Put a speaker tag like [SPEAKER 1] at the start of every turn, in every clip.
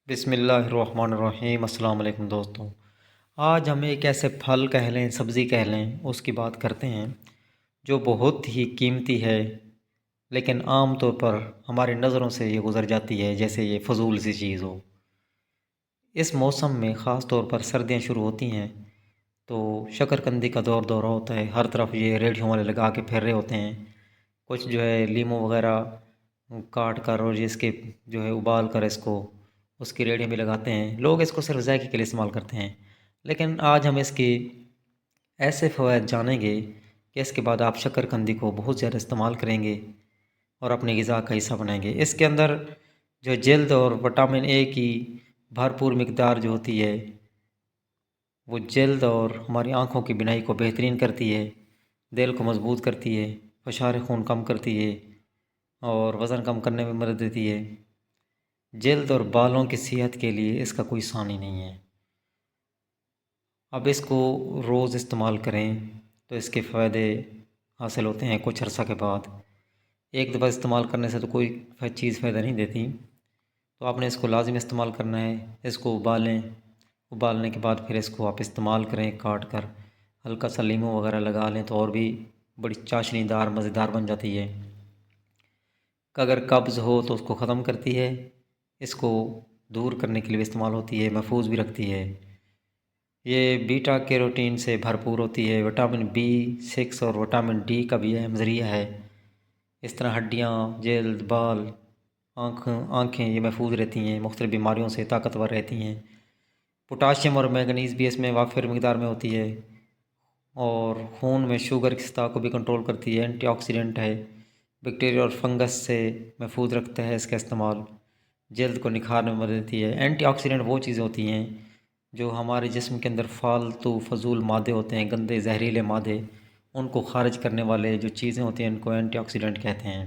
[SPEAKER 1] بسم اللہ الرحمن الرحیم۔ السلام علیکم دوستوں، آج ہم ایک ایسے پھل کہہ لیں، سبزی کہہ لیں، اس کی بات کرتے ہیں جو بہت ہی قیمتی ہے، لیکن عام طور پر ہماری نظروں سے یہ گزر جاتی ہے جیسے یہ فضول سی چیز ہو۔ اس موسم میں خاص طور پر سردیاں شروع ہوتی ہیں تو شکرکندی کا دورہ ہوتا ہے، ہر طرف یہ ریڑھیوں والے لگا کے پھیر رہے ہوتے ہیں۔ کچھ جو ہے لیموں وغیرہ کاٹ کر اور اس کے جو ہے ابال کر اس کی ریڑھی بھی لگاتے ہیں۔ لوگ اس کو صرف ذائقے کے لیے استعمال کرتے ہیں، لیکن آج ہم اس کی ایسے فوائد جانیں گے کہ اس کے بعد آپ شکرکندی کو بہت زیادہ استعمال کریں گے اور اپنی غذا کا حصہ بنائیں گے۔ اس کے اندر جو جلد اور وٹامن اے کی بھرپور مقدار جو ہوتی ہے وہ جلد اور ہماری آنکھوں کی بینائی کو بہترین کرتی ہے، دل کو مضبوط کرتی ہے، فشار خون کم کرتی ہے اور وزن کم کرنے میں مدد دیتی ہے۔ جلد اور بالوں کی صحت کے لیے اس کا کوئی ثانی نہیں ہے۔ اب اس کو روز استعمال کریں تو اس کے فائدے حاصل ہوتے ہیں کچھ عرصہ کے بعد۔ ایک دفعہ استعمال کرنے سے تو کوئی چیز فائدہ نہیں دیتی، تو آپ نے اس کو لازم استعمال کرنا ہے۔ اس کو ابالیں، ابالنے کے بعد پھر اس کو آپ استعمال کریں، کاٹ کر ہلکا سا لیموں وغیرہ لگا لیں تو اور بھی بڑی چاشنی دار مزیدار بن جاتی ہے۔ اگر قبض ہو تو اس کو ختم کرتی ہے، اس کو دور کرنے کے لیے بھی استعمال ہوتی ہے، محفوظ بھی رکھتی ہے۔ یہ بیٹا کیروٹین سے بھرپور ہوتی ہے، وٹامن B6 اور وٹامن D کا بھی اہم ذریعہ ہے۔ اس طرح ہڈیاں، جلد، بال، آنکھیں یہ محفوظ رہتی ہیں، مختلف بیماریوں سے طاقتور رہتی ہیں۔ پوٹاشیم اور مینگنیز بھی اس میں وافر مقدار میں ہوتی ہے اور خون میں شوگر کی سطح کو بھی کنٹرول کرتی ہے۔ اینٹی آکسیڈنٹ ہے، بیکٹیریا اور فنگس سے محفوظ رکھتا ہے اس کا استعمال۔ جلد کو نکھار میں مدد دیتی ہے۔ اینٹی آکسیڈنٹ وہ چیزیں ہوتی ہیں جو ہمارے جسم کے اندر فالتو فضول مادے ہوتے ہیں، گندے زہریلے مادے، ان کو خارج کرنے والے جو چیزیں ہوتی ہیں ان کو اینٹی آکسیڈنٹ کہتے ہیں۔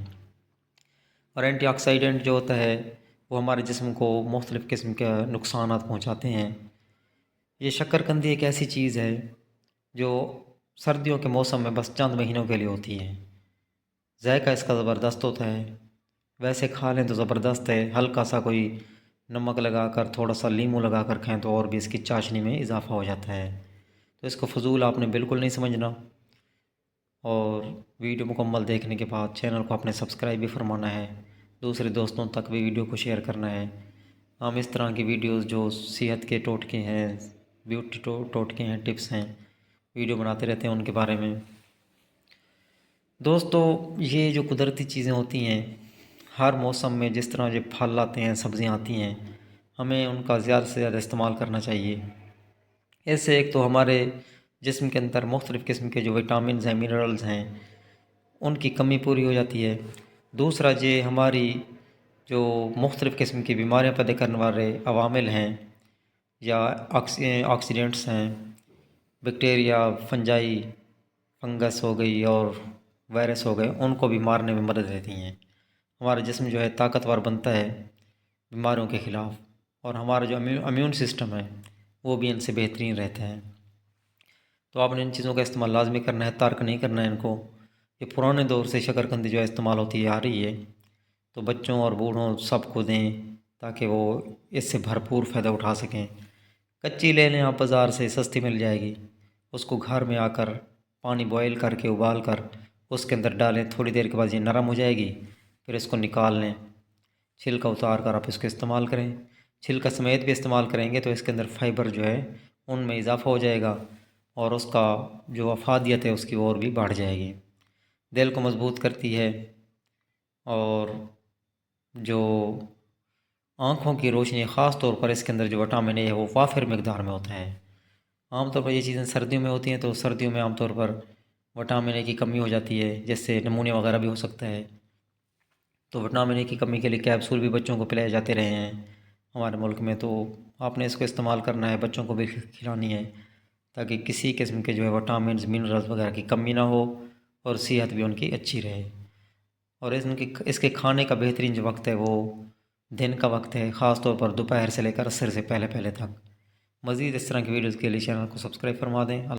[SPEAKER 1] اور اینٹی آکسیڈنٹ جو ہوتا ہے وہ ہمارے جسم کو مختلف قسم کے نقصانات پہنچاتے ہیں۔ یہ شکرکندی ایک ایسی چیز ہے جو سردیوں کے موسم میں بس چند مہینوں کے لیے ہوتی ہے۔ ذائقہ اس کا زبردست ہوتا ہے، ویسے کھا لیں تو زبردست ہے، ہلکا سا کوئی نمک لگا کر، تھوڑا سا لیموں لگا کر کھائیں تو اور بھی اس کی چاشنی میں اضافہ ہو جاتا ہے۔ تو اس کو فضول آپ نے بالکل نہیں سمجھنا، اور ویڈیو مکمل دیکھنے کے بعد چینل کو آپ نے سبسکرائب بھی فرمانا ہے، دوسرے دوستوں تک بھی ویڈیو کو شیئر کرنا ہے۔ ہم اس طرح کی ویڈیوز جو صحت کے ٹوٹکے ہیں، بیوٹی ٹوٹکے ہیں، ٹپس ہیں، ویڈیو بناتے رہتے ہیں ان کے بارے میں۔ دوستو، یہ جو قدرتی چیزیں ہوتی ہیں، ہر موسم میں جس طرح یہ پھل آتے ہیں، سبزیاں آتی ہیں، ہمیں ان کا زیادہ سے زیادہ استعمال کرنا چاہیے۔ اس سے ایک تو ہمارے جسم کے اندر مختلف قسم کے جو وٹامنز ہیں، منرلز ہیں، ان کی کمی پوری ہو جاتی ہے۔ دوسرا یہ ہماری جو مختلف قسم کی بیماریاں پیدا کرنے والے عوامل ہیں یا آکسیڈنٹس ہیں، بیکٹیریا، فنجائی، فنگس ہو گئی اور وائرس ہو گئے، ان کو بھی مارنے میں مدد دیتی ہیں۔ ہمارا جسم جو ہے طاقتور بنتا ہے بیماریوں کے خلاف، اور ہمارا جو امیون سسٹم ہے وہ بھی ان سے بہترین رہتا ہے۔ تو آپ نے ان چیزوں کا استعمال لازمی کرنا ہے، ترک نہیں کرنا ہے ان کو۔ یہ پرانے دور سے شکرکندی جو ہے استعمال ہوتی آ رہی ہے، تو بچوں اور بوڑھوں سب کو دیں تاکہ وہ اس سے بھرپور فائدہ اٹھا سکیں۔ کچی لے لیں آپ بازار سے، سستی مل جائے گی، اس کو گھر میں آ کر پانی بوائل کر کے ابال کر اس کے اندر ڈالیں، تھوڑی دیر کے بعد یہ نرم ہو جائے گی، پھر اس کو نکال لیں، چھلکا اتار کر آپ اس کو استعمال کریں۔ چھلکا سمیت بھی استعمال کریں گے تو اس کے اندر فائبر جو ہے ان میں اضافہ ہو جائے گا اور اس کا جو افادیت ہے اس کی اور بھی بڑھ جائے گی، دل کو مضبوط کرتی ہے، اور جو آنکھوں کی روشنی، خاص طور پر اس کے اندر جو وٹامن اے ہے وہ وافر مقدار میں ہوتا ہے۔ عام طور پر یہ چیزیں سردیوں میں ہوتی ہیں تو سردیوں میں عام طور پر وٹامن اے کی کمی ہو جاتی ہے، جس سے نمونیا وغیرہ بھی ہو سکتا ہے۔ تو وٹامن اے کی کمی کے لیے کیپسول بھی بچوں کو پلائے جاتے رہے ہیں ہمارے ملک میں، تو آپ نے اس کو استعمال کرنا ہے، بچوں کو بھی کھلانی ہے تاکہ کسی قسم کے جو ہے وٹامنز، منرلز وغیرہ کی کمی نہ ہو اور صحت بھی ان کی اچھی رہے۔ اور اس کے کھانے کا بہترین جو وقت ہے وہ دن کا وقت ہے، خاص طور پر دوپہر سے لے کر عصر سے پہلے تک۔ مزید اس طرح کی ویڈیوز کے لیے چینل کو سبسکرائب فرما دیں۔